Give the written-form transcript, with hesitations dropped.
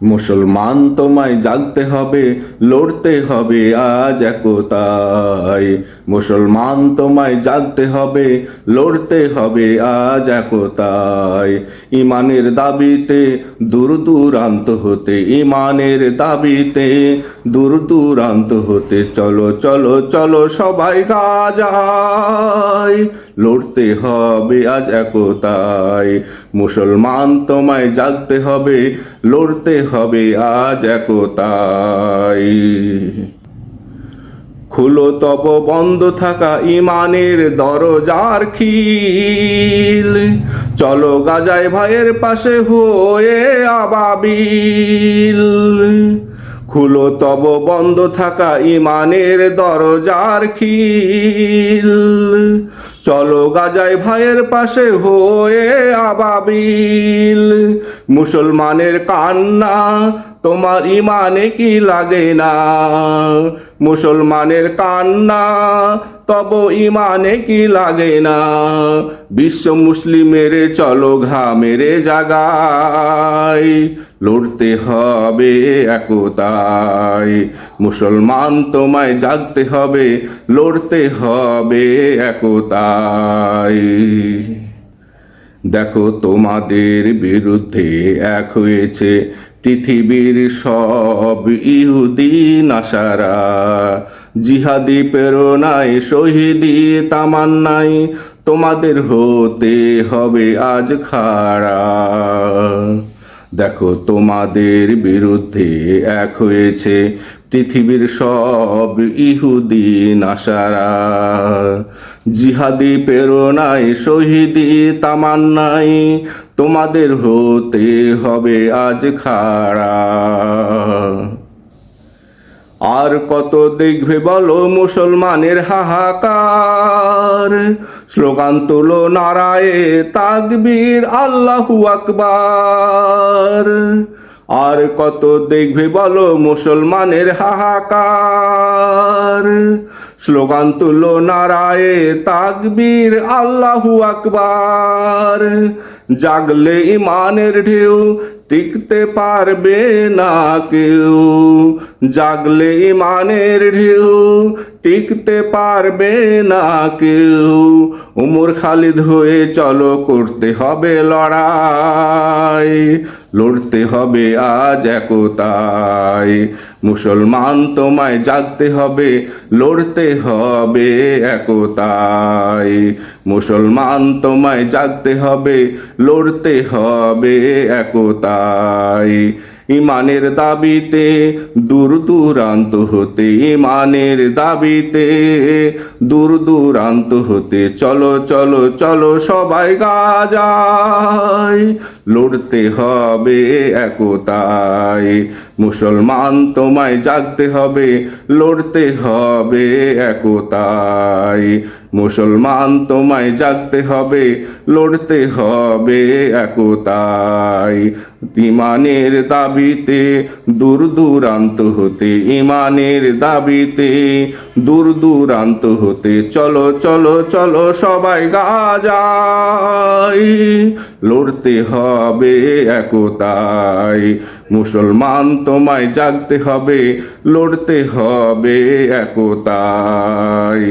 মুসলমান তোমায় জাগতে হবে, লড়তে হবে আজ একতায়। মুসলমান তোমায় জাগতে হবে, লড়তে হবে আজ একতায়। ইমানের দাবিতে দূর দূরান্ত হতে, ইমানের দাবিতে দূর দূরান্ত হতে, চলো চলো চলো সবাই গাজায়। লড়তে হবে আজ একতায়। মুসলমান তোমায় জাগতে হবে, লড়তে হবে আজ একতায়। খুলো তব বন্ধ থাকা ইমানের দরজার খিল, চলো গাজায় ভাইয়ের পাশে হয়ে আবাবিল। খুলো তব বন্ধ থাকা ইমানের দরজার খিল, চলো গাজায় ভাইয়ের পাশে হয়ে আবাবিল। মুসলমানের কান্না তোমার ইমানে কি লাগে না? মুসলমানের কান্না তব ইমানে কি লাগে না? বিশ্ব মুসলিমের চলো ঘামের জাগায়, লড়তে হবে একতায়। মুসলমান তোমায় জাগতে হবে, লড়তে হবে একতায়। দেখো তোমাদের বিরুদ্ধে এক হয়েছে পৃথিবীর সব ইহুদি নাসারা। জিহাদি প্রেরণায় শহীদি তামান্নায় তোমাদের হতে হবে আজ খাড়া। দেখো তোমাদের বিরুদ্ধে এক হয়েছে পৃথিবীর সব ইহুদি নাসারা। জিহাদি প্রেরণায় শহীদি তামান্নায় তোমাদের হতে হবে আজ খাড়া। আর কত দেখবে বলো মুসলমানের হাহাকার, স্লোগান তুলো নারায়ে তাকবীর আল্লাহু আকবার। আর কত দেখবে বলো মুসলমানের হাহাকার, স্লোগান তুলো নারায়ে তাকবীর আল্লাহু আকবার। জাগলে ইমানের ঢেউ টিকতে পারবে না কেউ, জাগলে ইমানের ঢেউ টিকতে পারবে না কেউ। উমর খালিদ হয়ে চলো করতে হবে লড়াই, লড়তে হবে আজ একতায়। মুসলমান তোমায় জাগতে হবে, লড়তে হবে একতায়। মুসলমান তোমায় জাগতে হবে, লড়তে হবে একতায়। ইমানের দাবিতে দূর দূরান্ত হতে, ইমানের দাবিতে দূর দূরান্ত হতে, চলো চলো চলো সবাই গাজায়। লড়তে হবে একতায়। মুসলমান তোমায় জাগতে হবে, লড়তে হবে একতায়। মুসলমান তোমায় জাগতে হবে, লড়তে হবে একতায়। ইমানের দাবিতে দূর দূরান্ত হতে, ইমানের দাবিতে দূর দূরান্ত হতে, চলো চলো চলো সবাই গাজায়। লড়তে হবে একতায়। মুসলমান তোমায় জাগতে হবে, লড়তে হবে একতায়।